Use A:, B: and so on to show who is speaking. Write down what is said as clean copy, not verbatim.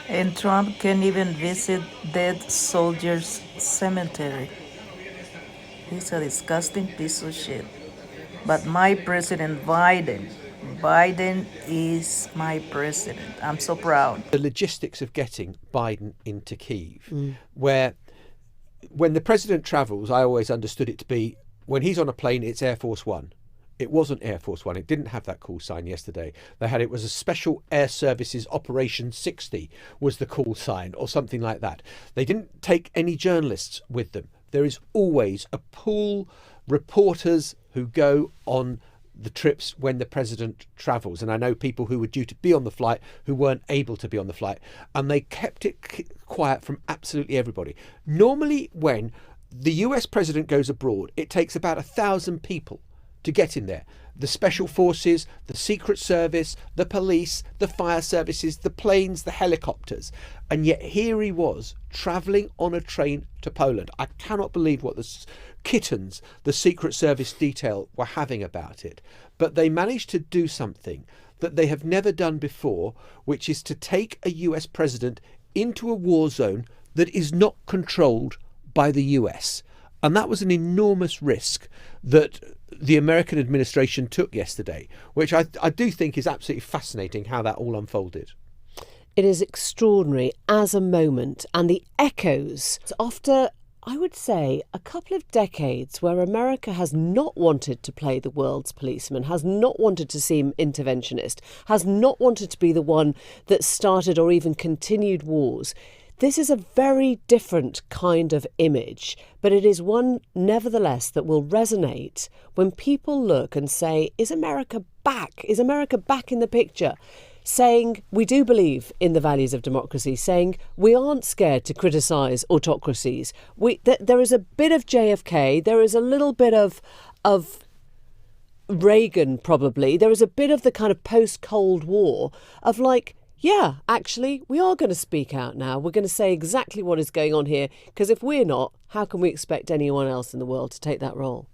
A: And Trump can't even visit dead soldiers' cemetery. He's a disgusting piece of shit. But my president, Biden is my president. I'm so proud.
B: The logistics of getting Biden into Kyiv, where when the president travels, I always understood it to be when he's on a plane, it's Air Force One. It wasn't Air Force One. It didn't have that call sign yesterday. It was a Special Air Services Operation 60 was the call sign or something like that. They didn't take any journalists with them. There is always a pool reporters who go on the trips when the president travels. And I know people who were due to be on the flight who weren't able to be on the flight. And they kept it quiet from absolutely everybody. Normally, when the US president goes abroad, it takes about 1,000 people to get in there. The special forces, the Secret Service, the police, the fire services, the planes, the helicopters. And yet here he was travelling on a train to Poland. I cannot believe what the kittens the Secret Service detail were having about it. But they managed to do something that they have never done before, which is to take a US president into a war zone that is not controlled by the US. And that was an enormous risk that the American administration took yesterday, which I do think is absolutely fascinating how that all unfolded.
C: It is extraordinary as a moment, and the echoes after, I would say, a couple of decades where America has not wanted to play the world's policeman, has not wanted to seem interventionist, has not wanted to be the one that started or even continued wars. This is a very different kind of image, but it is one, nevertheless, that will resonate when people look and say, is America back? Is America back in the picture? Saying we do believe in the values of democracy, saying we aren't scared to criticise autocracies. There is a bit of JFK, there is a little bit of Reagan probably, there is a bit of the kind of post-Cold War of like, yeah, actually, we are going to speak out now. We're going to say exactly what is going on here, because if we're not, how can we expect anyone else in the world to take that role?